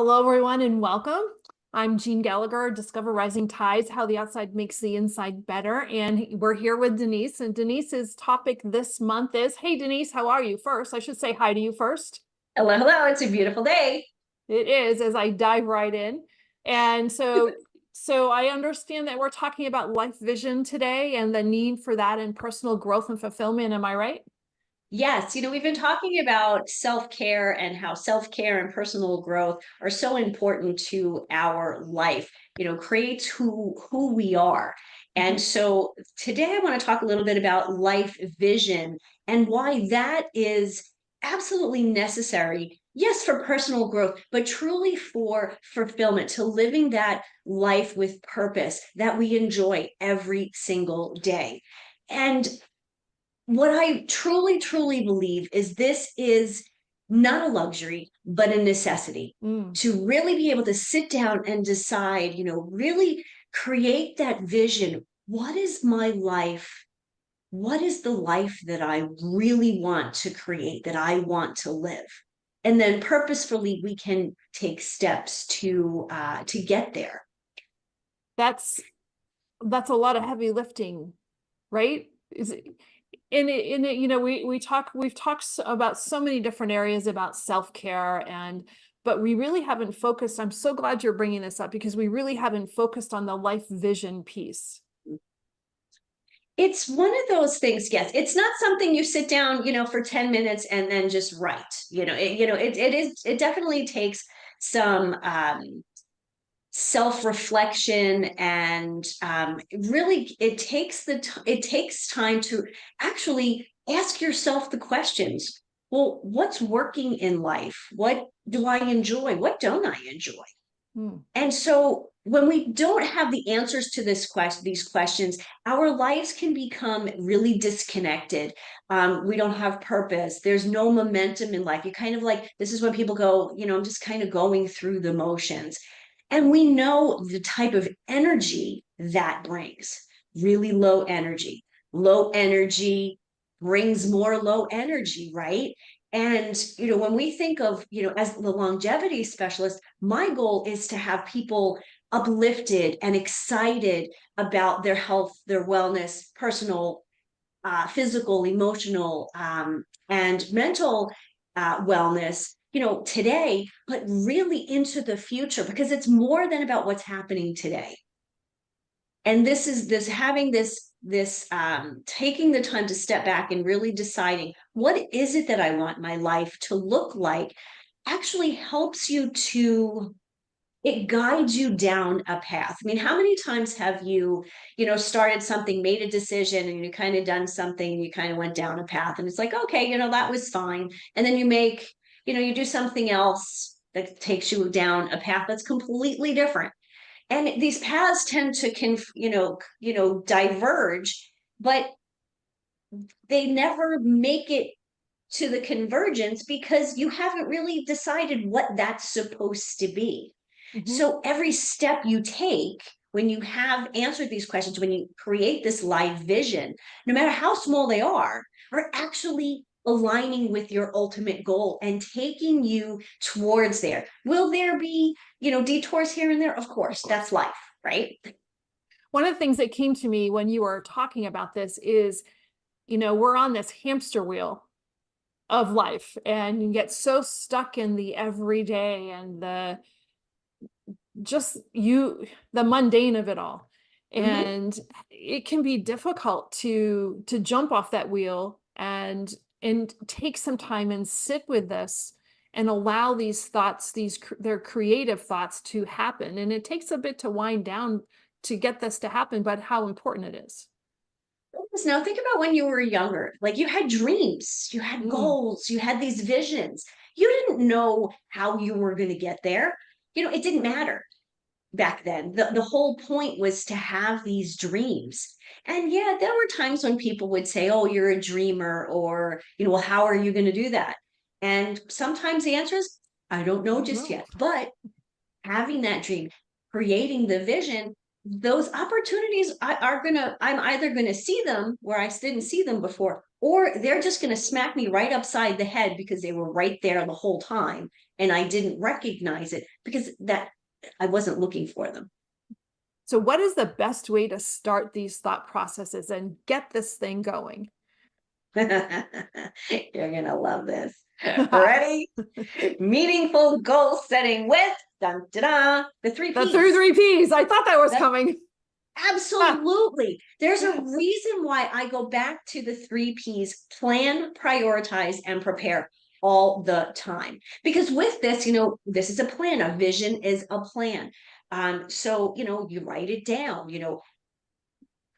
Hello, everyone, and welcome. I'm Jean Gallagher, Discover Rising Tides, How the Outside Makes the Inside Better. And we're here with Denise. And Denise's topic this month is, hey, Denise, how are you? First, I should say hi to you first. Hello, hello. It's a beautiful day. It is, as I dive right in. And so I understand that we're talking about life vision today and the need for that in personal growth and fulfillment. Am I right? Yes, we've been talking about self-care and how self-care and personal growth are so important to our life. Creates who we are. And Mhm. so today I want to talk a little bit about life vision and why that is absolutely necessary. Yes, for personal growth, but truly for fulfillment, to living that life with purpose that we enjoy every single day. And what I truly, truly believe is this is not a luxury, but a necessity Mm. to really be able to sit down and decide, really create that vision. What is my life? What is the life that I really want to create, that I want to live? And then purposefully, we can take steps to get there. That's that's a lot of heavy lifting, right? Is it, we've talked about so many different areas about self-care, but we really haven't focused. I'm so glad you're bringing this up because we really haven't focused on the life vision piece. It's one of those things. Yes, it's not something you sit down, for 10 minutes and then just write. It definitely takes some self-reflection and really it takes time to actually ask yourself the questions. Well, what's working in life? What do I enjoy? What don't I enjoy? Hmm. And so when we don't have the answers to these questions, our lives can become really disconnected. We don't have purpose. There's no momentum in life. You kind of like, this is when people go, I'm just kind of going through the motions. And we know the type of energy that brings really low energy. Low energy brings more low energy, right? And, when we think of, as the longevity specialist, my goal is to have people uplifted and excited about their health, their wellness, personal, physical, emotional, and mental wellness, today, but really into the future, because it's more than about what's happening today. And this is this having this taking the time to step back and really deciding what is it that I want my life to look like actually helps you to it guides you down a path. I mean, how many times have you, started something, made a decision, and you kind of done something, and you kind of went down a path, and it's like, okay, that was fine. And then you do something else that takes you down a path that's completely different. And these paths tend to diverge, but they never make it to the convergence because you haven't really decided what that's supposed to be. Mhm. So every step you take, when you have answered these questions, when you create this live vision, no matter how small they are actually aligning with your ultimate goal and taking you towards there. Will there be, detours here and there? Of Of course, that's course. life, right? One of the things that came to me when you were talking about this is, we're on this hamster wheel of life and you get so stuck in the everyday and the mundane of it all. Mm-hmm. And it can be difficult to jump off that wheel and take some time and sit with this and allow these thoughts, their creative thoughts to happen. And it takes a bit to wind down to get this to happen, but how important it is. Now think about when you were younger. Like you had dreams, you had Mm. goals, you had these visions. You didn't know how you were going to get there. It didn't matter back then. The whole point was to have these dreams. And yeah, there were times when people would say, "Oh, you're a dreamer," or, "Well, how are you going to do that?" And sometimes the answer is, "I don't I know don't just know. yet." But having that dream, creating the vision, those opportunities I'm either gonna see them where I didn't see them before, or they're just going to smack me right upside the head because they were right there the whole time and I didn't recognize it because that I wasn't looking for them. So what is the best way to start these thought processes and get this thing going? You're going to love this. Ready? Meaningful goal setting with dun, da, da, the three The P's. three P's. I thought that was That's coming. absolutely. There's a reason why I go back to the three P's: plan, prioritize, and prepare all the time. Because with this, this is a plan. A vision is a plan. So, you write it down,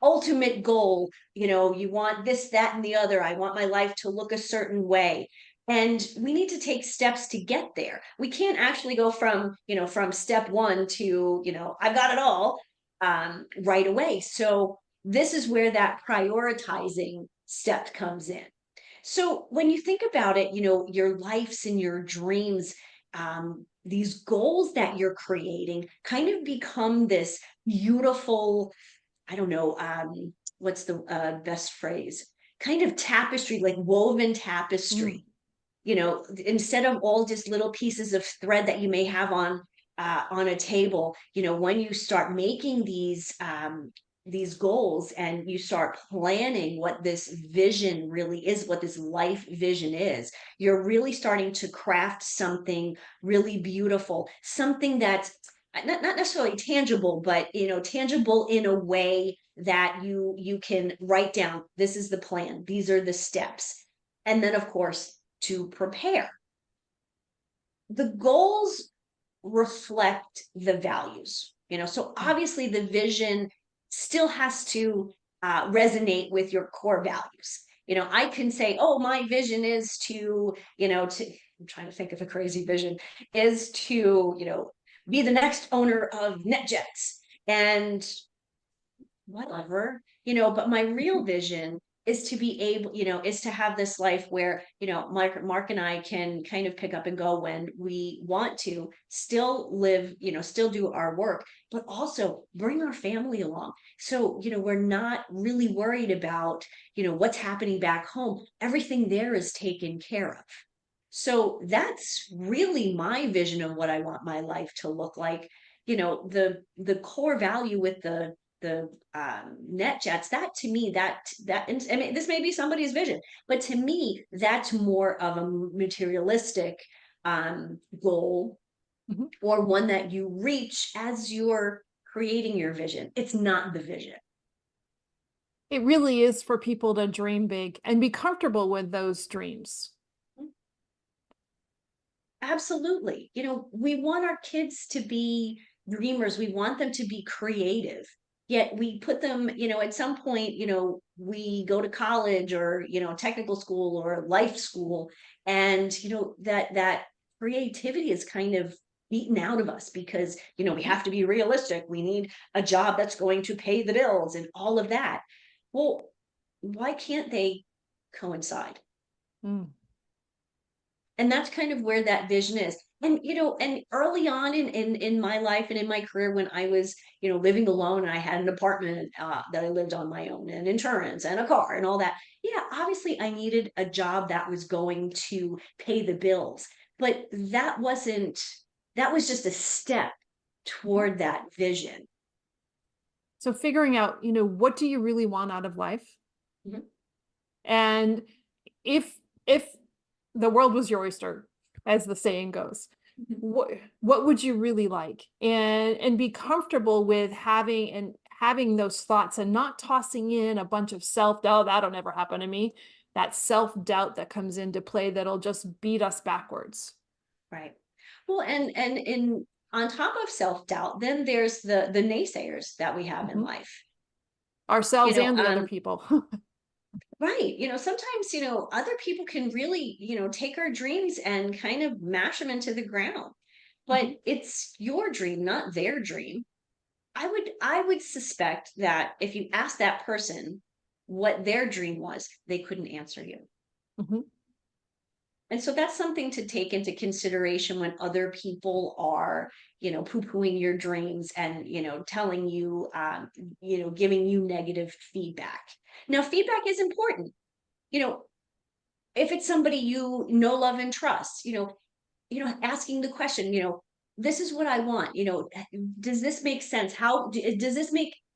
ultimate goal, you want this, that, and the other. I want my life to look a certain way. And we need to take steps to get there. We can't actually go from step one to, I've got it all right away. So this is where that prioritizing step comes in. So when you think about it, your lives and your dreams, these goals that you're creating kind of become this beautiful, I don't know, what's the best phrase? Kind of tapestry, like woven tapestry. Instead of all just little pieces of thread that you may have on a table, when you start making these goals and you start planning what this vision really is, what this life vision is, you're really starting to craft something really beautiful, something that's not necessarily tangible, but tangible in a way that you can write down. This is the plan. These are the steps. And then, of course, to prepare. The goals reflect the values, so obviously the vision still has to resonate with your core values. I can say, oh, my vision is to, I'm trying to think of a crazy vision, is to, be the next owner of NetJets and whatever, but my real vision is to be able, is to have this life where, Mark and I can kind of pick up and go when we want to, still live, still do our work, but also bring our family along. So, we're not really worried about, what's happening back home. Everything there is taken care of. So that's really my vision of what I want my life to look like. The core value with the net jets, that to me, and I mean, this may be somebody's vision, but to me that's more of a materialistic goal, or one that you reach as you're creating your vision. It's not the vision. It really is for people to dream big and be comfortable with those dreams. Absolutely. We want our kids to be dreamers. We want them to be creative. Yet we put them, at some point, we go to college or, technical school or life school, and, that creativity is kind of beaten out of us because, we have to be realistic. We need a job that's going to pay the bills and all of that. Well, why can't they coincide? And that's kind of where that vision is. And and early on in my life and in my career, when I was living alone, and I had an apartment that I lived on my own, and insurance and a car and all that, yeah, obviously I needed a job that was going to pay the bills, but that was just a step toward that vision. So figuring out, what do you really want out of life? Mhm. And if the world was your oyster, as the saying goes, what would you really like? And be comfortable with having those thoughts and not tossing in a bunch of self-doubt. That'll never happen to me. That self-doubt that comes into play that'll just beat us backwards. Right. Well, and in on top of self-doubt, then there's the naysayers that we have in life. You Ourselves know, and the other um, people. right. Sometimes, other people can really, take our dreams and kind of mash them into the ground. But it's your dream, not their dream. I would suspect that if you ask that person what their dream was, they couldn't answer you. Mhm. And so that's something to take into consideration when other people are, poo-pooing your dreams and, telling you, giving you negative feedback. Now, feedback is important. you know, if it's somebody you know, love, and trust, asking the question, this is what I want, does this make sense?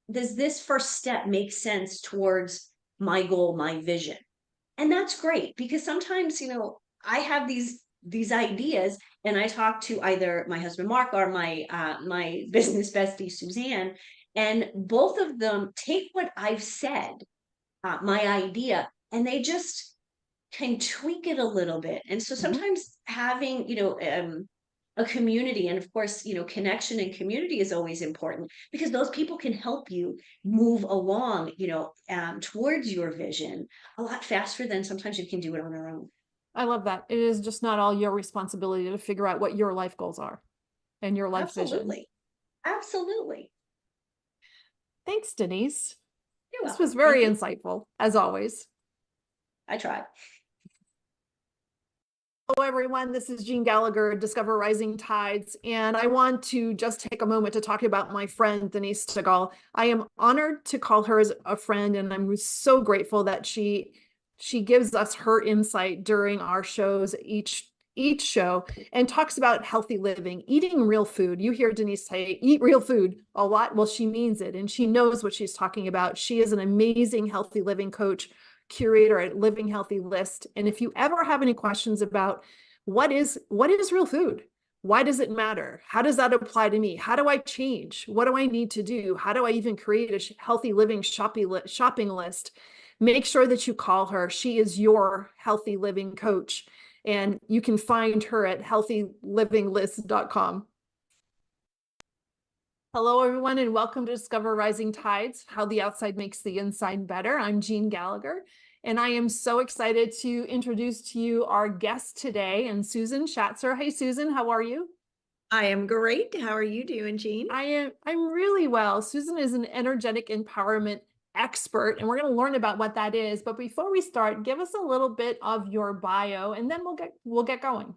Does this first step make sense towards my goal, my vision? And that's great because sometimes, I have these ideas and I talk to either my husband Mark or my business bestie Suzanne, and both of them take what I've said, my idea, and they just can tweak it a little bit. And so Mhm. sometimes having, a community, and of course, connection and community is always important because those people can help you move along, towards your vision a lot faster than sometimes you can do it on our own. I love that. It is just not all your responsibility to figure out what your life goals are and your life vision. Absolutely. Absolutely. Thanks, Denise. You're This was welcome. Thank very you. insightful, as always. I tried. Hello, everyone. This is Jean Gallagher, Discover Rising Tides, and I want to just take a moment to talk about my friend, Denise Stegall. I am honored to call her as a friend, and I'm so grateful that she gives us her insight during our shows, each show, and talks about healthy living, eating real food. You hear Denise say, eat real food a lot. Well, she means it, and she knows what she's talking about. She is an amazing healthy living coach, curator at Living Healthy List. And if you ever have any questions about what is real food, why does it matter, how does that apply to me, how do I change, what do I need to do, how do I even create a healthy living shopping list, make sure that you call her. She is your healthy living coach, and you can find her at healthylivinglist.com. Hello, everyone, and welcome to Discover Rising Tides, How the Outside Makes the Inside Better. I'm Jean Gallagher, and I am so excited to introduce to you our guest today, and Susan Shatzer. Hey, Susan, how are you? I am great. How are you doing, Jean? I'm really well. Susan is an energetic empowerment expert, and we're going to learn about what that is. But before we start, give us a little bit of your bio, and then we'll get going.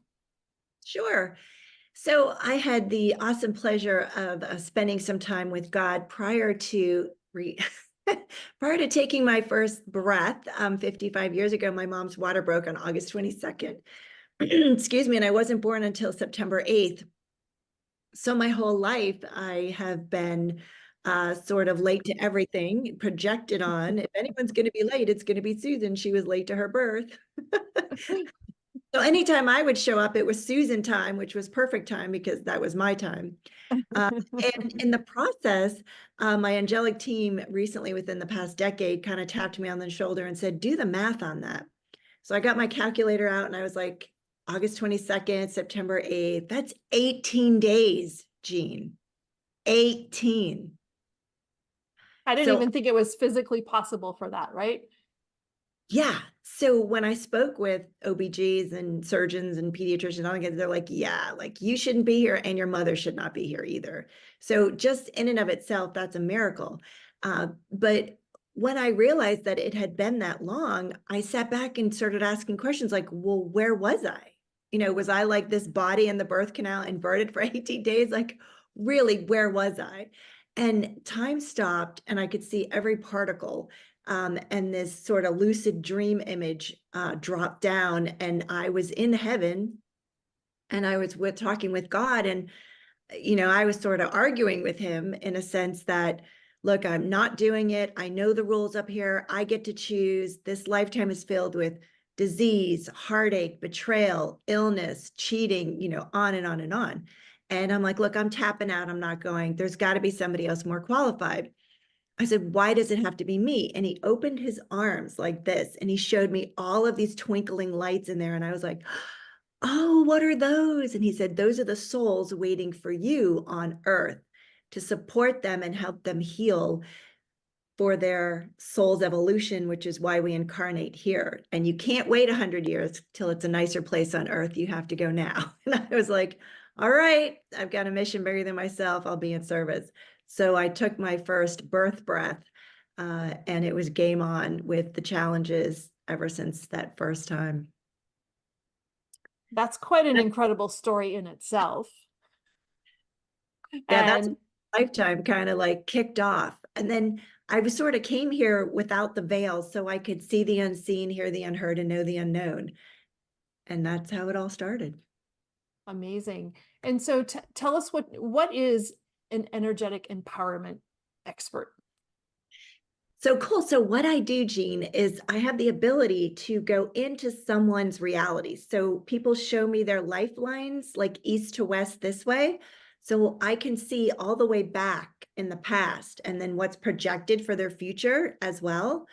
Sure. So I had the awesome pleasure of spending some time with God prior to prior to taking my first breath 55 years ago. My mom's water broke on August 22nd. Excuse me, and I wasn't born until September 8th. So my whole life I have been sort of late to everything, projected on. If anyone's going to be late, it's going to be Susan. She was late to her birth. So anytime I would show up, it was Susan time, which was perfect time because that was my time. And in the process, my angelic team recently, within the past decade, kind of tapped me on the shoulder and said, do the math on that. So I got my calculator out and I was like, August 22nd, September 8th, that's 18 days, Jean. 18. I didn't So even think it was physically possible for that, right? yeah. So when I spoke with OBGs and surgeons and pediatricians, they're like, yeah, like you shouldn't be here and your mother should not be here either. So just in and of itself, that's a miracle. But when I realized that it had been that long, I sat back and started asking questions like, well, where was I? Was I like this body in the birth canal inverted for 18 days? Like, really, where was I? And time stopped and I could see every particle, and this sort of lucid dream image dropped down, and I was in heaven, and I was talking with God, and I was sort of arguing with him in a sense that, look, I'm not doing it. I know the rules up here. I get to choose. This lifetime is filled with disease, heartache, betrayal, illness, cheating, on and on and on. And I'm like, look, I'm tapping out. I'm not going. There's got to be somebody else more qualified. I said, why does it have to be me? And he opened his arms like this, and he showed me all of these twinkling lights in there. And I was like, oh, what are those? And he said, those are the souls waiting for you on earth to support them and help them heal for their soul's evolution, which is why we incarnate here. And you can't wait 100 years till it's a nicer place on earth. You have to go now. And I was like, all right, I've got a mission bigger than myself. I'll be in service. So I took my first birth breath, and it was game on with the challenges ever since that first time. That's quite an incredible story in itself. Yeah, that's And lifetime kind of like kicked off. And then I was sort of came here without the veil so I could see the unseen, hear the unheard, and know the unknown. And that's how it all started. Amazing. And so tell us what is an energetic empowerment expert? So cool. So what I do, Jean, is I have the ability to go into someone's reality. So people show me their lifelines, like east to west this way. So I can see all the way back in the past and then what's projected for their future as well.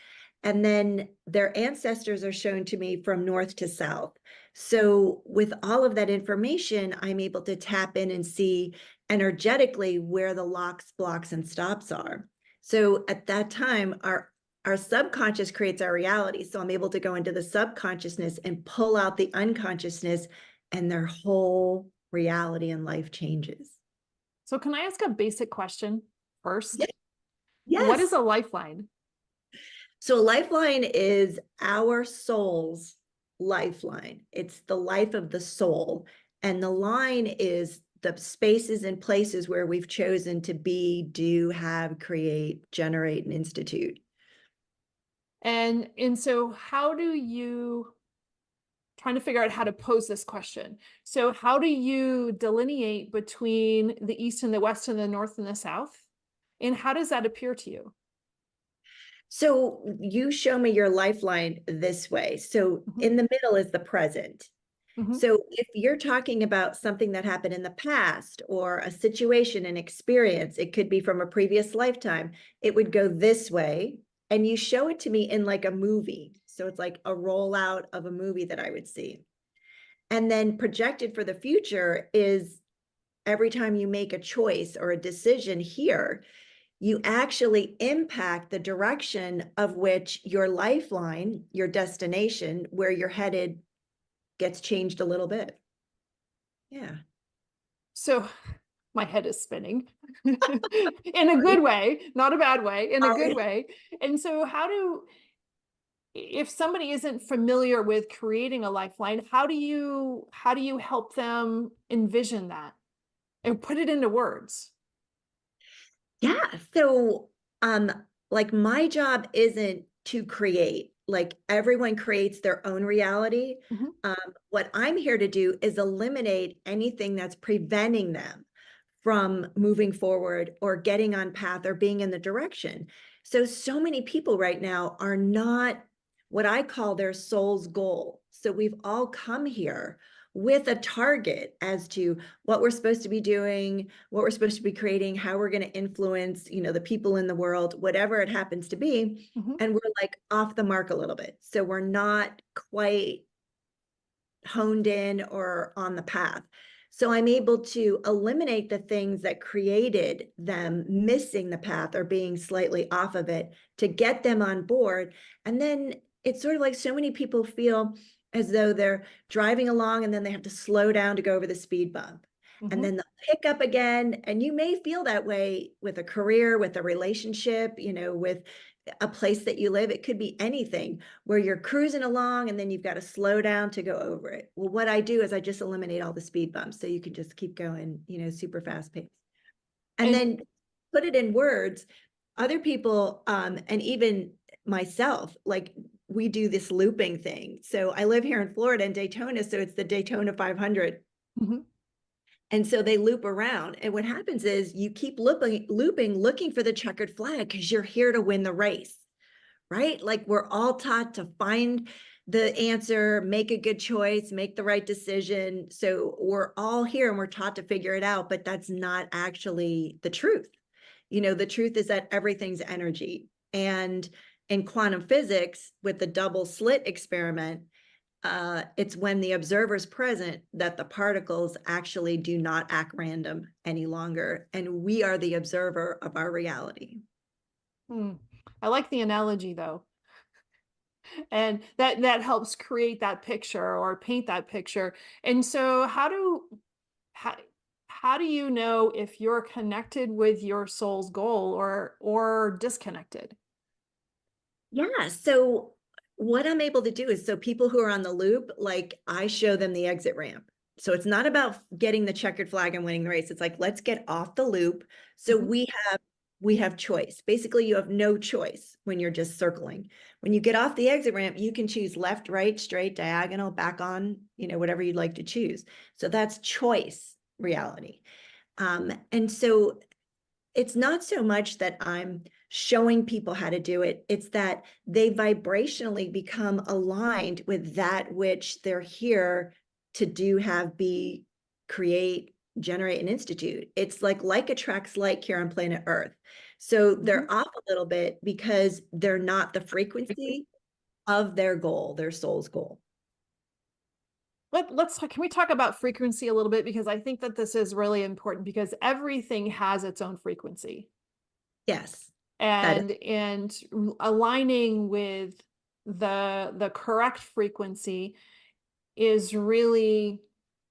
And then their ancestors are shown to me from north to south. So with all of that information, I'm able to tap in and see energetically where the locks, blocks, and stops are. So at that time, our subconscious creates our reality. So I'm able to go into the subconsciousness and pull out the unconsciousness, and their whole reality and life changes. So can I ask a basic question first? Yes. What is a lifeline? So a lifeline is our soul's lifeline. It's the life of the soul. And the line is the spaces and places where we've chosen to be, do, have, create, generate, and institute. And so how do you, trying to figure out how to pose this question. So how do you delineate between the east and the west and the north and the south? And how does that appear to you? So you show me your lifeline this way. So in the middle is the present. So if you're talking about something that happened in the past or a situation, an experience, it could be from a previous lifetime, it would go this way. And you show it to me in like a movie. So it's like a rollout of a movie that I would see. And then projected for the future is every time you make a choice or a decision here, you actually impact the direction of which your lifeline, your destination, where you're headed, gets changed a little bit. Yeah. So my head is spinning in a good way, not a bad way, in a good way. And so if somebody isn't familiar with creating a lifeline, how do you help them envision that and put it into words? Yeah. So, like my job isn't to create, like everyone creates their own reality. What I'm here to do is eliminate anything that's preventing them from moving forward or getting on path or being in the direction. So many people right now are not what I call their soul's goal. So we've all come here with a target as to what we're supposed to be doing, what we're supposed to be creating, how we're going to influence, you know, the people in the world, whatever it happens to be. And we're like off the mark a little bit. So we're not quite honed in or on the path. So I'm able to eliminate the things that created them missing the path or being slightly off of it to get them on board. And then it's sort of like so many people feel as though they're driving along and then they have to slow down to go over the speed bump. And then they'll pick up again. And you may feel that way with a career, with a relationship, you know, with a place that you live. It could be anything where you're cruising along and then you've got to slow down to go over it. Well, what I do is I just eliminate all the speed bumps so you can just keep going, you know, super fast paced. And then put it in words. Other people, and even myself, like we do this looping thing. So I live here in Florida in Daytona, so it's the Daytona 500. And so they loop around. And what happens is you keep looping, looking for the checkered flag because you're here to win the race, right? Like we're all taught to find the answer, make a good choice, make the right decision. So we're all here and we're taught to figure it out, but that's not actually the truth. You know, the truth is that everything's energy. And in quantum physics, with the double slit experiment, it's when the observer's present that the particles actually do not act random any longer. And we are the observer of our reality. I like the analogy though. And that helps create that picture or paint that picture. And so how do you know if you're connected with your soul's goal or disconnected? Yeah. So what I'm able to do is, so people who are on the loop, like I show them the exit ramp. So it's not about getting the checkered flag and winning the race. It's like, let's get off the loop. So we have we have choice. Basically, you have no choice when you're just circling. When you get off the exit ramp, you can choose left, right, straight, diagonal, back on, whatever you'd like to choose. So that's choice reality. And so it's not so much that I'm showing people how to do it. It's that they vibrationally become aligned with that which they're here to do, have, be, create, generate, and institute. It's like attracts like here on planet Earth. So they're off a little bit because they're not the frequency of their goal, their soul's goal. Can we talk about frequency a little bit? Because I think that this is really important, because everything has its own frequency. Yes. And aligning with the correct frequency is really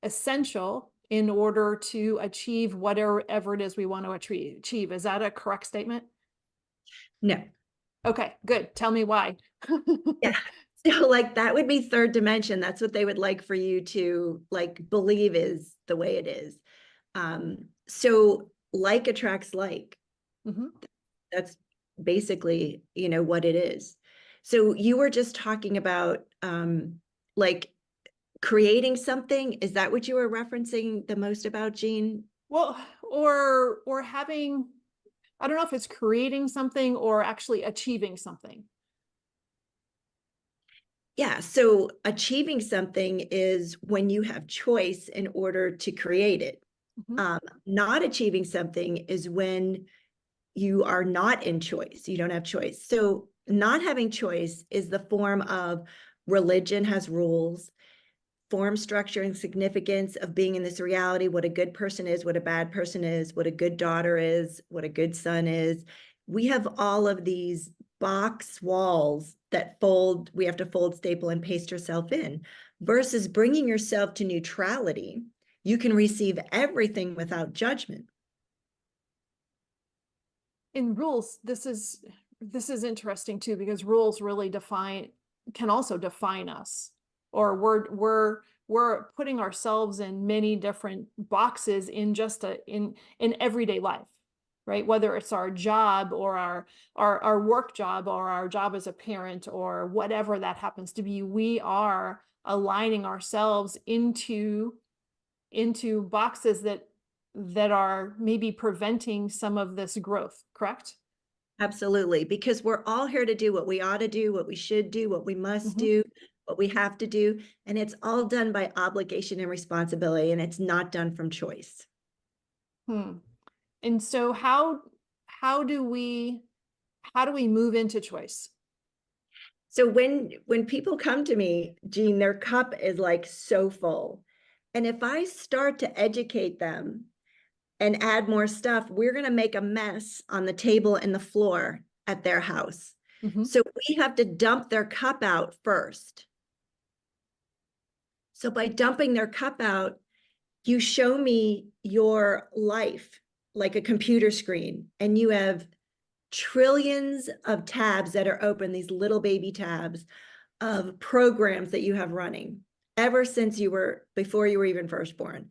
essential in order to achieve whatever it is we want to achieve. Is that a correct statement? No. Okay, good. Tell me why. Yeah. So that would be third dimension. That's what they would like for you to believe is the way it is. So like attracts like. That's basically, what it is. So you were just talking about creating something. Is that what you were referencing the most about, Jean? Well, or having, I don't know if it's creating something or actually achieving something. Yeah, so achieving something is when you have choice in order to create it. Not achieving something is when you are not in choice. You don't have choice. So not having choice is the form of religion has rules, form, structure, and significance of being in this reality, what a good person is, what a bad person is, what a good daughter is, what a good son is. We have all of these box walls that we have to fold, staple, and paste yourself in, versus bringing yourself to neutrality. You can receive everything without judgment. In rules, this is interesting too, because rules really can also define us, or we're putting ourselves in many different boxes in just in everyday life, right? Whether it's our job or our work job or our job as a parent or whatever that happens to be, we are aligning ourselves into boxes that are maybe preventing some of this growth, correct? Absolutely, because we're all here to do what we ought to do, what we should do, what we must do, what we have to do, and it's all done by obligation and responsibility, and it's not done from choice. And so how do we move into choice? So when people come to me, Jean, their cup is so full. And if I start to educate them and add more stuff, we're going to make a mess on the table and the floor at their house. So we have to dump their cup out first. So by dumping their cup out, you show me your life like a computer screen, and you have trillions of tabs that are open, these little baby tabs of programs that you have running ever since before you were even first born.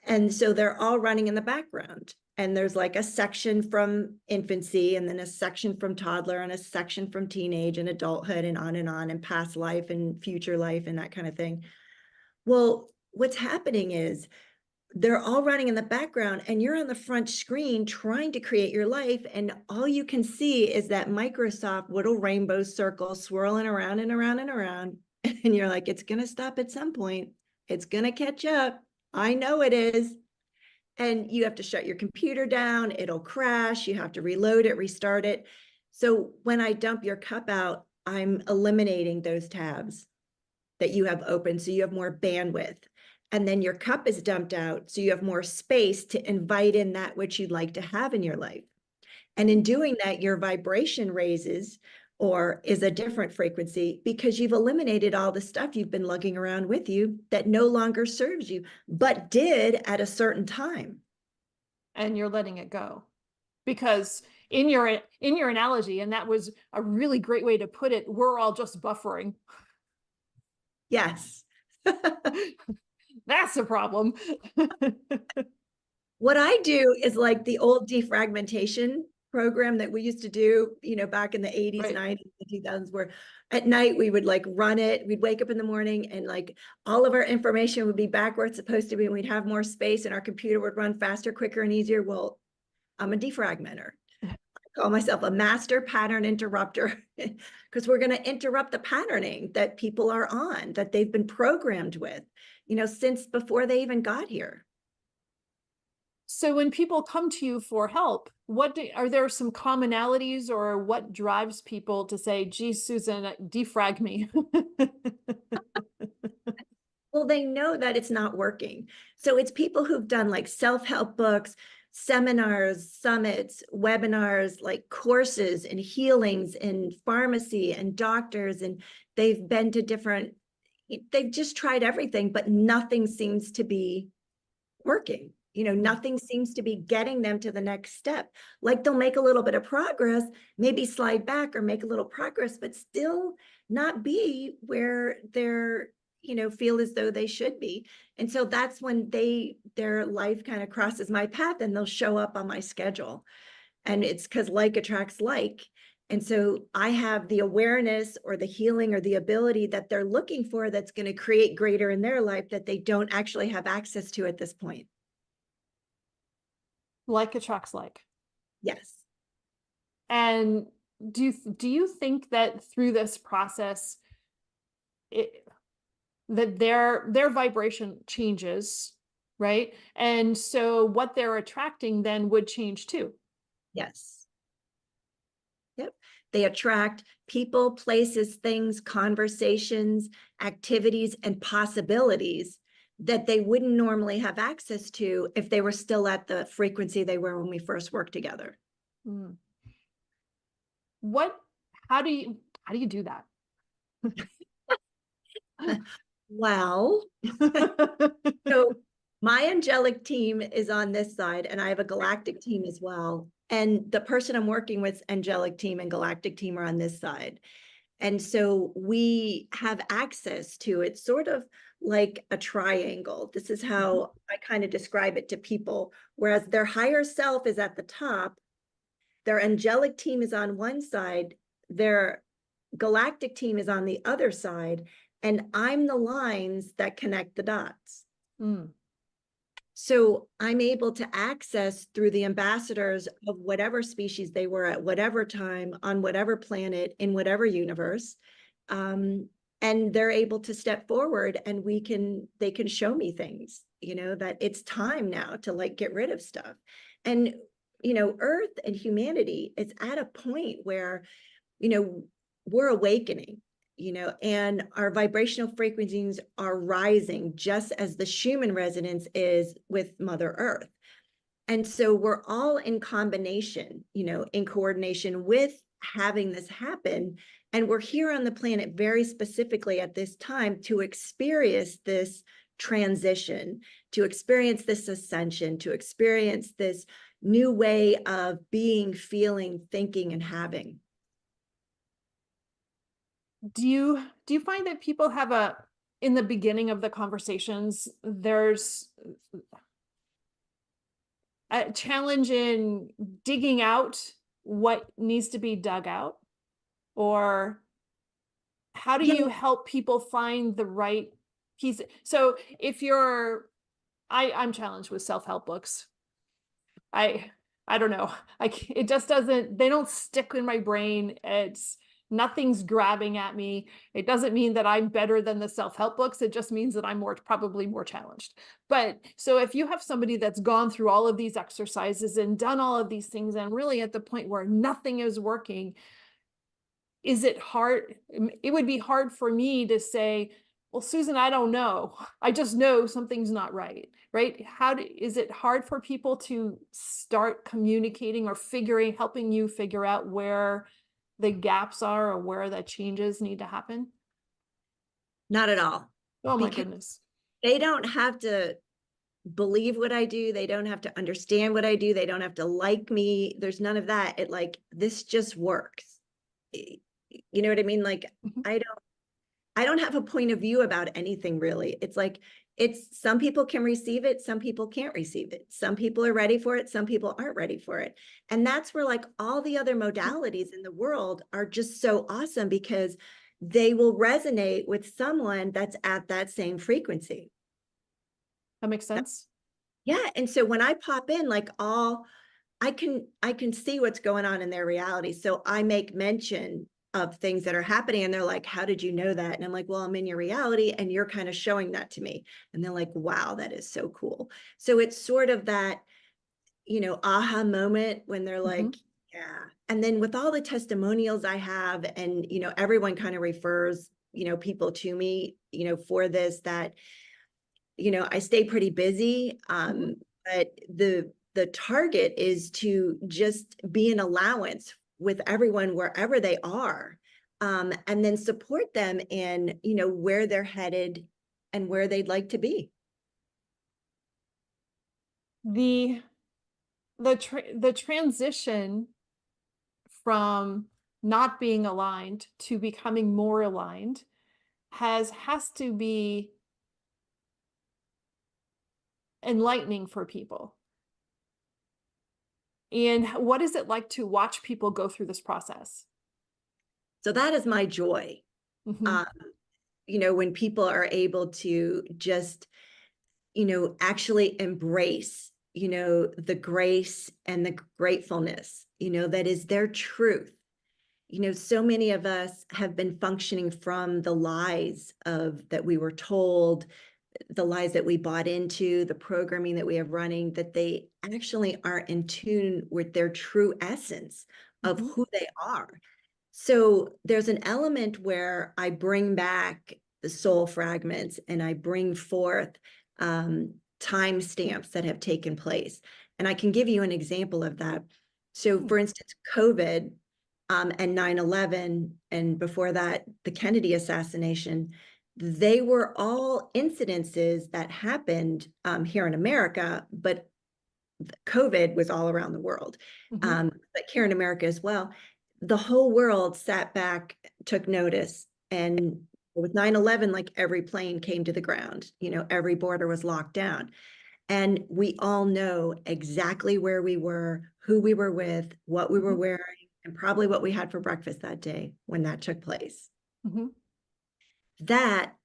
And so they're all running in the background. And there's a section from infancy, and then a section from toddler, and a section from teenage and adulthood, and on, and past life and future life and that kind of thing. Well, what's happening is they're all running in the background, and you're on the front screen trying to create your life. And all you can see is that Microsoft little rainbow circle swirling around and around and around. And you're like, it's going to stop at some point. It's going to catch up. I know it is. And you have to shut your computer down. It'll crash. You have to reload it, restart it. So when I dump your cup out, I'm eliminating those tabs that you have open, so you have more bandwidth. And then your cup is dumped out, so you have more space to invite in that which you'd like to have in your life. And in doing that, your vibration raises, or is a different frequency, because you've eliminated all the stuff you've been lugging around with you that no longer serves you, but did at a certain time. And you're letting it go. Because in your analogy, and that was a really great way to put it, we're all just buffering. Yes. That's a problem. What I do is like the old defragmentation program that we used to do, back in the 80s, Right. 90s, the 2000s, where at night we would like run it. We'd wake up in the morning and like all of our information would be back where it's supposed to be. And we'd have more space and our computer would run faster, quicker, and easier. Well, I'm a defragmenter. I call myself a master pattern interrupter because we're going to interrupt the patterning that people are on, that they've been programmed with, since before they even got here. So when people come to you for help, are there some commonalities, or what drives people to say, geez, Susan, defrag me? Well, they know that it's not working. So it's people who've done like self-help books, seminars, summits, webinars, like courses and healings in pharmacy and doctors. And they've been to they've just tried everything, but nothing seems to be working. Nothing seems to be getting them to the next step. Like they'll make a little bit of progress, maybe slide back or make a little progress, but still not be where they're, feel as though they should be. And so that's when their life kind of crosses my path and they'll show up on my schedule. And it's because like attracts like. And so I have the awareness or the healing or the ability that they're looking for that's going to create greater in their life that they don't actually have access to at this point. Like attracts like. Yes. And do you think that through this process, that their vibration changes, right? And so what they're attracting then would change too. Yes. Yep. They attract people, places, things, conversations, activities, and possibilities that they wouldn't normally have access to if they were still at the frequency they were when we first worked together. Mm. How do you do that? Well, so my angelic team is on this side and I have a galactic team as well. And the person I'm working with, angelic team and galactic team, are on this side. And so we have access to it, sort of like a triangle. This is how I kind of describe it to people. Whereas their higher self is at the top, their angelic team is on one side, their galactic team is on the other side, and I'm the lines that connect the dots. Mm. So I'm able to access through the ambassadors of whatever species they were at whatever time, on whatever planet, in whatever universe. And they're able to step forward and they can show me things, that it's time now to like get rid of stuff. And, Earth and humanity is at a point where, we're awakening. And our vibrational frequencies are rising just as the Schumann resonance is with Mother Earth. And so we're all in combination, in coordination with having this happen. And we're here on the planet very specifically at this time to experience this transition, to experience this ascension, to experience this new way of being, feeling, thinking, and having. Do you find that people have in the beginning of the conversations, there's a challenge in digging out what needs to be dug out? Or how do you help people find the right piece? So if I'm challenged with self-help books. I don't know. It just doesn't, they don't stick in my brain. Nothing's grabbing at me. It doesn't mean that I'm better than the self-help books. It just means that I'm probably more challenged. But so if you have somebody that's gone through all of these exercises and done all of these things and really at the point where nothing is working, is it hard? It would be hard for me to say, well, Susan, I don't know. I just know something's not right, right? Is it hard for people to start communicating or helping you figure out where the gaps are or where the changes need to happen? Not at all. Oh my goodness. They don't have to believe what I do. They don't have to understand what I do. They don't have to like me. There's none of that. This just works. You know what I mean? Like, I don't have a point of view about anything really. It's like, it's some people can receive it, some people can't receive it. Some people are ready for it, some people aren't ready for it. And that's where like all the other modalities in the world are just so awesome because they will resonate with someone that's at that same frequency. That makes sense. Yeah. And so when I pop in, like I can see what's going on in their reality. So I make mention of things that are happening and they're like, how did you know that? And I'm like, well, I'm in your reality and you're kind of showing that to me. And they're like, wow, that is so cool. So it's sort of that, aha moment when they're Mhm. like, yeah. And then with all the testimonials I have and, everyone kind of refers, people to me, for this, that, I stay pretty busy. Mhm. But the target is to just be an allowance with everyone wherever they are, and then support them in where they're headed and where they'd like to be. The the transition from not being aligned to becoming more aligned has to be enlightening for people. And what is it like to watch people go through this process? So that is my joy. Mhm. um, when people are able to just actually embrace the grace and the gratefulness that is their truth. So many of us have been functioning from the lies of that we were told, the lies that we bought into, the programming that we have running, that they actually aren't in tune with their true essence of Mhm. who they are. So there's an element where I bring back the soul fragments and I bring forth timestamps that have taken place. And I can give you an example of that. So, Hmm. for instance, COVID and 9/11, and before that, the Kennedy assassination, they were all incidences that happened here in America, but COVID was all around the world, Mhm. but here in America as well. The whole world sat back, took notice, and with 9/11, like every plane came to the ground, every border was locked down. And we all know exactly where we were, who we were with, what we were Mhm. wearing, and probably what we had for breakfast that day when that took place. Mhm. That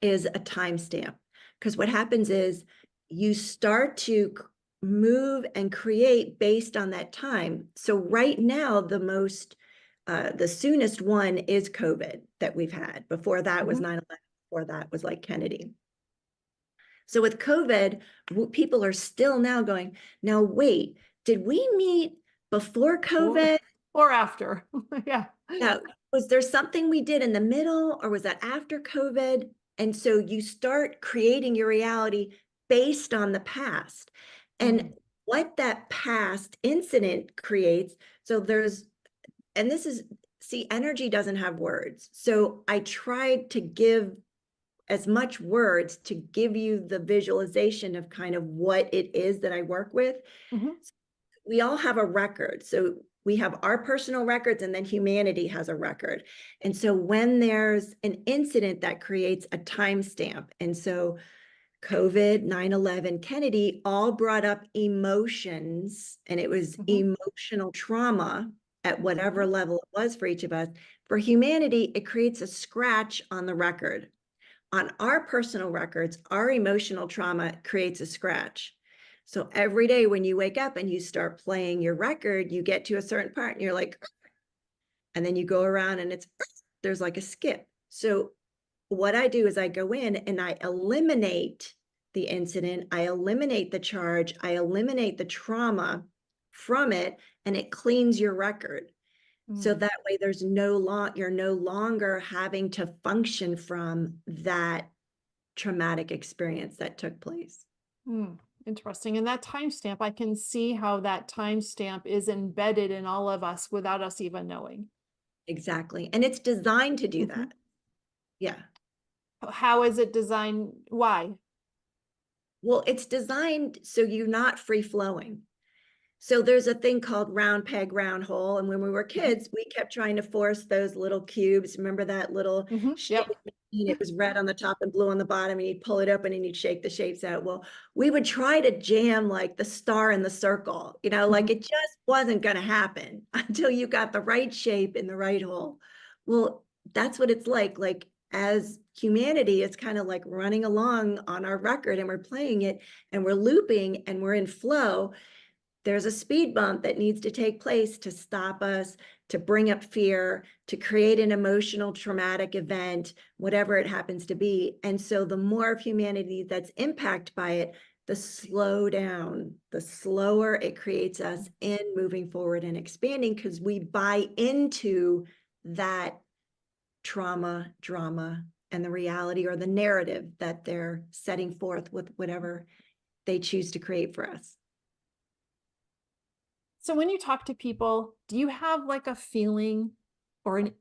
is a timestamp. Because what happens is you start to move and create based on that time. So right now, the soonest one is COVID that we've had. Before that was Mhm. 9/11. Before that was like Kennedy. So with COVID, people are still now going, now wait, did we meet before Or COVID? or after. Yeah. Now, was there something we did in the middle or was that after COVID? And so you start creating your reality based on the past Mm. and what that past incident creates. So and this is, see, energy doesn't have words. So I tried to give as much words to give you the visualization of kind of what it is that I work with. Mhm. We all have a record. So we have our personal records and then humanity has a record. And so when there's an incident that creates a timestamp, and so COVID, 9/11, Kennedy all brought up emotions, and it was Mhm. emotional trauma at whatever Mhm. level it was for each of us. For humanity, it creates a scratch on the record. On our personal records, our emotional trauma creates a scratch. So every day when you wake up and you start playing your record, you get to a certain part and you're like, and then you go around and there's like a skip. So what I do is I go in and I eliminate the incident, I eliminate the charge, I eliminate the trauma from it, and it cleans your record. So Mm. that way you're no longer having to function from that traumatic experience that took place. Mm. Interesting. And that timestamp, I can see how that timestamp is embedded in all of us without us even knowing. Exactly. And it's designed to do Mhm. that. Yeah. How is it designed? Why? Well, it's designed so you're not free flowing. So there's a thing called round peg, round hole. And when we were kids, we kept trying to force those little cubes. Remember that little shape Yep. machine? It was red on the top and blue on the bottom, and you'd pull it open and you'd shake the shapes out. Well, we would try to jam like the star in the circle, like it just wasn't going to happen until you got the right shape in the right hole. Well, that's what it's like. Like as humanity, it's kind of like running along on our record, and we're playing it and we're looping and we're in flow. There's a speed bump that needs to take place to stop us, to bring up fear, to create an emotional traumatic event, whatever it happens to be. And so the more of humanity that's impacted by it, the slow down, the slower it creates us in moving forward and expanding, because we buy into that trauma, drama, and the reality or the narrative that they're setting forth with whatever they choose to create for us. So when you talk to people, do you have like a feeling or an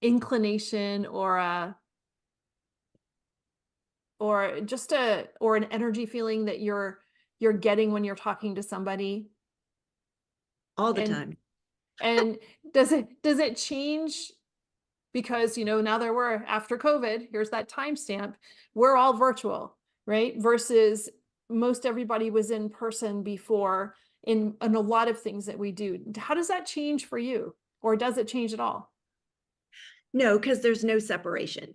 inclination or an energy feeling that you're getting when you're talking to somebody? All the And time. and does it change because now that we're after COVID, here's that timestamp, we're all virtual, right? Versus most everybody was in person before in a lot of things that we do. How does that change for you? Or does it change at all? No, because there's no separation.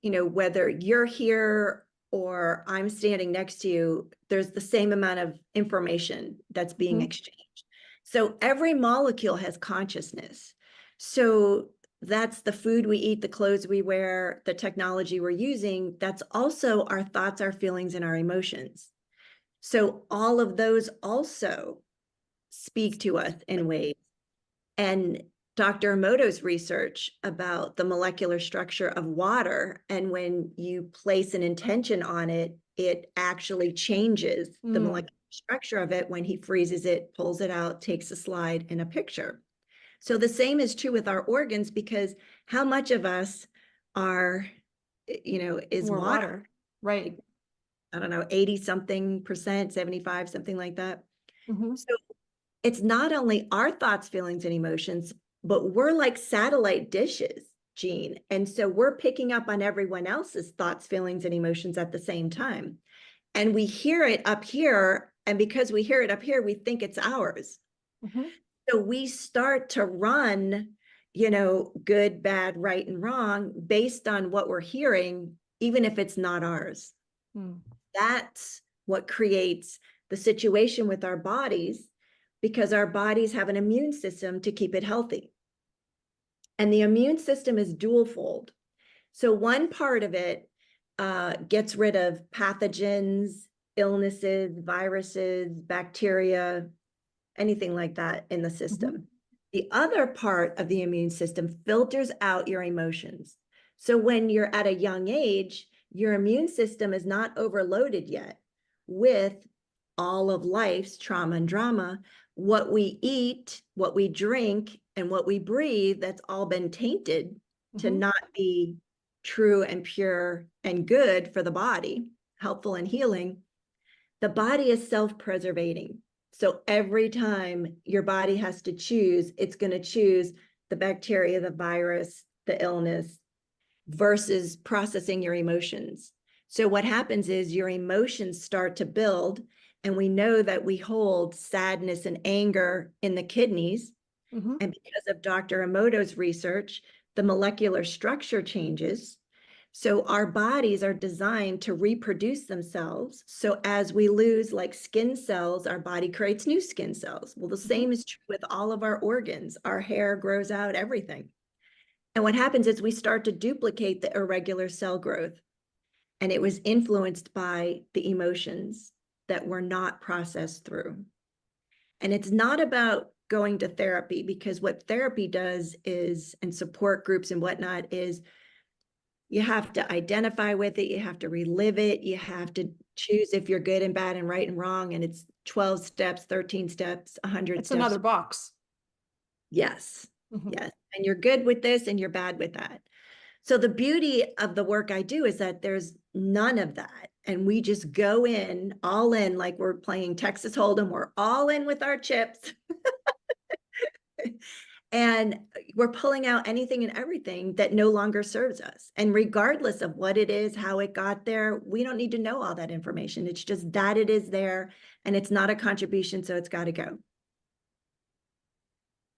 Whether you're here or I'm standing next to you, there's the same amount of information that's being exchanged. So every molecule has consciousness. So that's the food we eat, the clothes we wear, the technology we're using. That's also our thoughts, our feelings, and our emotions. So all of those also speak to us in ways. And Dr. Emoto's research about the molecular structure of water, and when you place an intention on it, it actually changes the molecular structure of it. When he freezes it, pulls it out, takes a slide in a picture. So the same is true with our organs, because how much of us are, is More water? Right. I don't know, 80 something percent, 75, something like that. So it's not only our thoughts, feelings, and emotions, but we're like satellite dishes, Jean. And so we're picking up on everyone else's thoughts, feelings, and emotions at the same time. And we hear it up here. And because we hear it up here, we think it's ours. So we start to run, good, bad, right, and wrong based on what we're hearing, even if it's not ours. That's what creates the situation with our bodies, because our bodies have an immune system to keep it healthy. And the immune system is dual fold. So one part of it gets rid of pathogens, illnesses, viruses, bacteria, anything like that in the system. The other part of the immune system filters out your emotions. So when you're at a young age, your immune system is not overloaded yet with all of life's trauma and drama. What we eat, what we drink, and what we breathe, that's all been tainted to not be true and pure and good for the body, helpful and healing. The body is self-preservating. So every time your body has to choose, it's going to choose the bacteria, the virus, the illness, versus processing your emotions. So what happens is your emotions start to build, and we know that we hold sadness and anger in the kidneys. And because of Dr. Emoto's research, the molecular structure changes. So our bodies are designed to reproduce themselves. So as we lose like skin cells, our body creates new skin cells. Well, the same is true with all of our organs. Our hair grows out, everything. And what happens is we start to duplicate the irregular cell growth. And it was influenced by the emotions that were not processed through. And it's not about going to therapy, because what therapy does is, and support groups and whatnot, is you have to identify with it, you have to relive it, you have to choose if you're good and bad and right and wrong, and it's 12 steps, 13 steps, 100 It's steps. another box. Yes, yes. And you're good with this and you're bad with that. So the beauty of the work I do is that there's none of that. and we just go in, all in, like we're playing Texas Hold'em, we're all in with our chips. And we're pulling out anything and everything that no longer serves us. And regardless of what it is, how it got there, we don't need to know all that information. It's just that it is there and it's not a contribution, so it's got to go.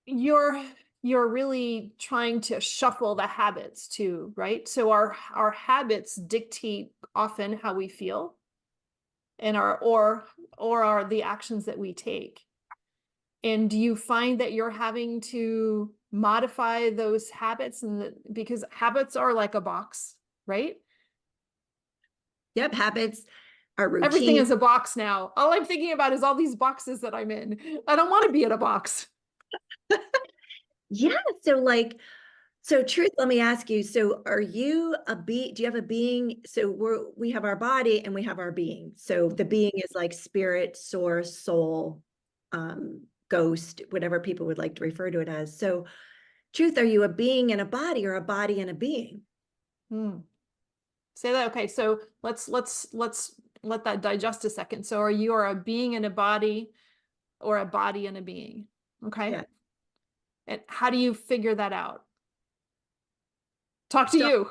You're really trying to shuffle the habits too, right? So our habits dictate often how we feel and or are the actions that we take. And do you find that you're having to modify those habits because habits are like a box, right? Yep, habits are routine. Everything is a box now. All I'm thinking about is all these boxes that I'm in. I don't want to be in a box. Yeah, so Truth, let me ask you, so are you do you have a being? So we have our body and we have our being. So the being is like spirit, source, soul, ghost, whatever people would like to refer to it as. So Truth, are you a being and a body or a body and a being? Say that. Okay, so let's let that digest a second. So are you a being and a body or a body and a being? Okay. Yeah. And how do you figure that out? Talk to you.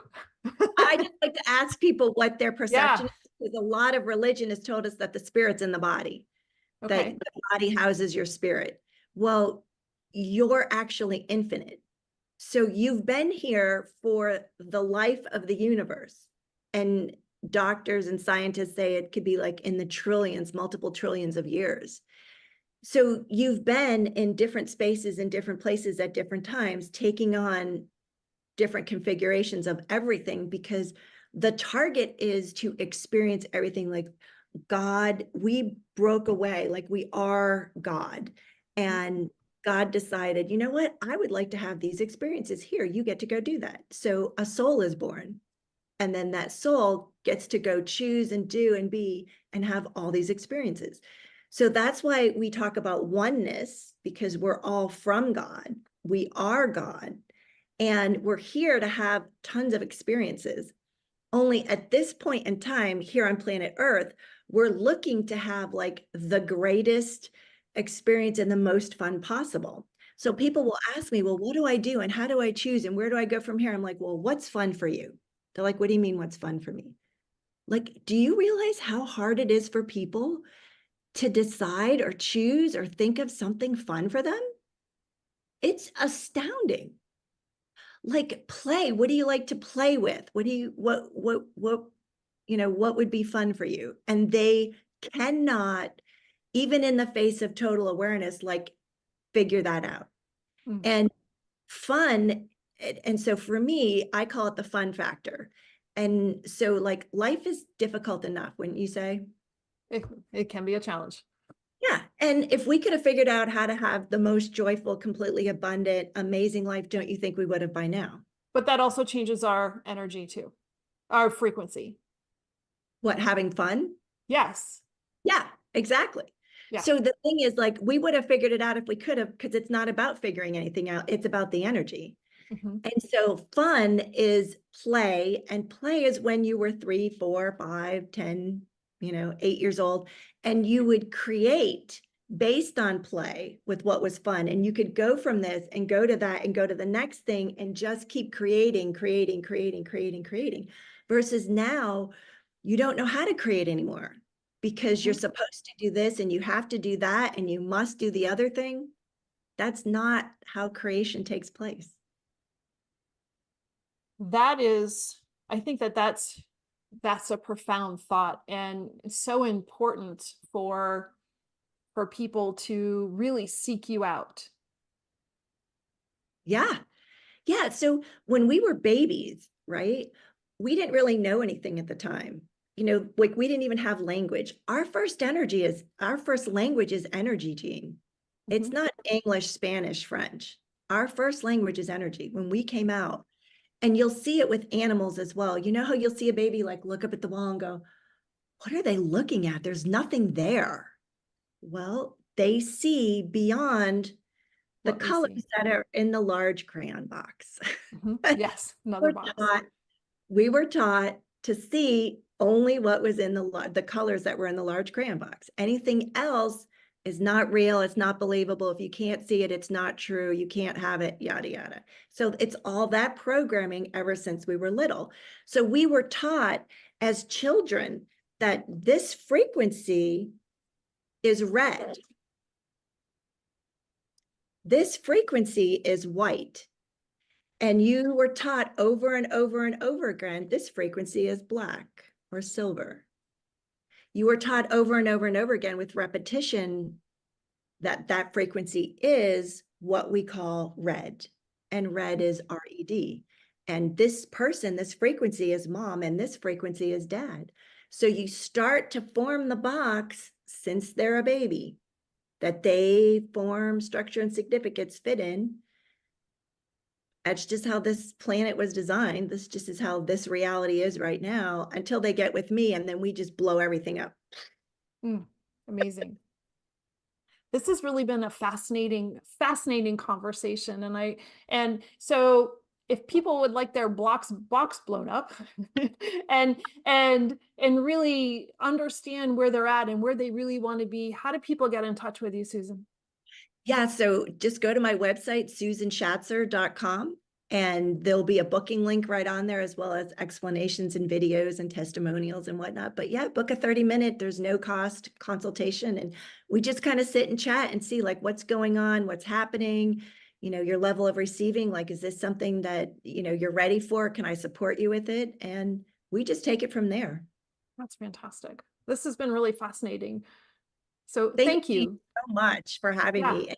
I just like to ask people what their perception Yeah. is, because a lot of religion has told us that the spirit's in the body, Okay. that the body houses your spirit. Well, you're actually infinite. So you've been here for the life of the universe. And doctors and scientists say it could be like in the trillions, multiple trillions of years. So you've been in different spaces in different places at different times, taking on different configurations of everything, because the target is to experience everything like God. We broke away, like we are God. And God decided, you know what? I would like to have these experiences here. You get to go do that. So a soul is born. And then that soul gets to go choose and do and be and have all these experiences. So that's why we talk about oneness, because we're all from God. We are God. And we're here to have tons of experiences. Only at this point in time here on planet Earth, we're looking to have like the greatest experience and the most fun possible. So people will ask me, well, what do I do? And how do I choose? And where do I go from here? I'm like, well, what's fun for you? They're like, what do you mean what's fun for me? Like, do you realize how hard it is for people to decide or choose or think of something fun for them? It's astounding. Like play, what do you like to play with? What would be fun for you? And they cannot, even in the face of total awareness, like figure that out. And fun, and so for me, I call it the fun factor. And so like life is difficult enough, wouldn't you say? It can be a challenge. Yeah. And if we could have figured out how to have the most joyful, completely abundant, amazing life, don't you think we would have by now? But that also changes our energy too, our frequency. What, having fun? Yes. Yeah, exactly. Yeah. So the thing is, like, we would have figured it out if we could have, because it's not about figuring anything out. It's about the energy. And so fun is play, and play is when you were 3, 4, 5, 10, 8 years old, and you would create based on play with what was fun. And you could go from this and go to that and go to the next thing and just keep creating. Versus now, you don't know how to create anymore, because you're supposed to do this and you have to do that and you must do the other thing. That's not how creation takes place. I think that's a profound thought, and so important for people to really seek you out. Yeah. Yeah. So when we were babies, right, we didn't really know anything at the time. Like we didn't even have language. Our first language is energy, Jean. It's not English, Spanish, French. Our first language is energy. When we came out, and you'll see it with animals as well. You know how you'll see a baby like look up at the wall and go, what are they looking at? There's nothing there. Well, they see beyond the colors that are in the large crayon box. Yes, another box. We were taught to see only what was in the colors that were in the large crayon box. Anything else is not real. It's not believable. If you can't see it, it's not true. You can't have it, yada, yada. So it's all that programming ever since we were little. So we were taught as children that this frequency is red. This frequency is white. And you were taught over and over and over again, this frequency is black or silver. You were taught over and over and over again with repetition that that frequency is what we call red, and red is RED. And this person, this frequency is mom, and this frequency is dad. So you start to form the box since they're a baby that they form structure and significance fit in. That's just how this planet was designed. This just is how this reality is right now until they get with me, and then we just blow everything up. Amazing. This has really been a fascinating conversation. And so if people would like their box blown up and really understand where they're at and where they really want to be, how do people get in touch with you, Susan? Yeah, so just go to my website, susanshatzer.com, and there'll be a booking link right on there, as well as explanations and videos and testimonials and whatnot. But yeah, book a 30-minute, there's no cost consultation. And we just kind of sit and chat and see like what's going on, what's happening, you know, your level of receiving, like, is this something that, you know, you're ready for? Can I support you with it? And we just take it from there. That's fantastic. This has been really fascinating. So Thank you you so much for having me.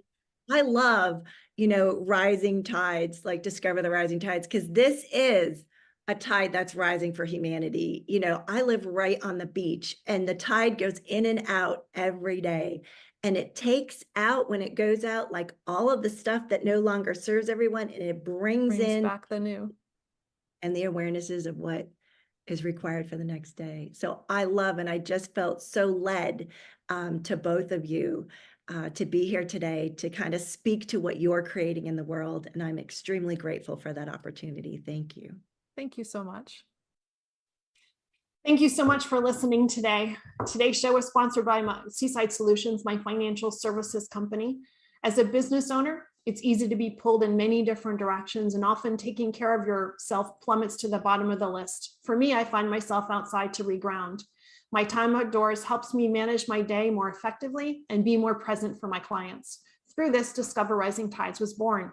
I love, you know, rising tides, like Discover the Rising Tides, because this is a tide that's rising for humanity. You know, I live right on the beach, and the tide goes in and out every day. And it takes out, when it goes out, like all of the stuff that no longer serves everyone, and it brings in back the new. And the awarenesses of what is required for the next day. So I love, and I just felt so led to both of you to be here today to kind of speak to what you're creating in the world. And I'm extremely grateful for that opportunity. Thank you. Thank you so much. Thank you so much for listening today. Today's show was sponsored by Seaside Solutions, my financial services company. As a business owner, it's easy to be pulled in many different directions, and often taking care of yourself plummets to the bottom of the list. For me, I find myself outside to reground. My time outdoors helps me manage my day more effectively and be more present for my clients. Through this, Discover Rising Tides was born.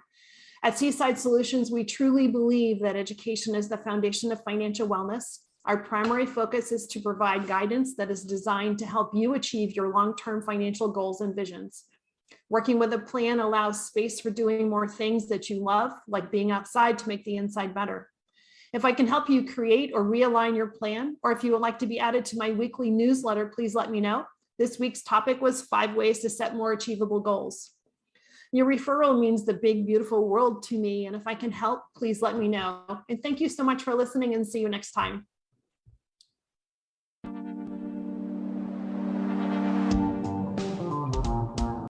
At Seaside Solutions, we truly believe that education is the foundation of financial wellness. Our primary focus is to provide guidance that is designed to help you achieve your long-term financial goals and visions. Working with a plan allows space for doing more things that you love, like being outside to make the inside better. If I can help you create or realign your plan, or if you would like to be added to my weekly newsletter, please let me know. This week's topic was 5 ways to set more achievable goals. Your referral means the big, beautiful world to me, and if I can help, please let me know. And thank you so much for listening, and see you next time.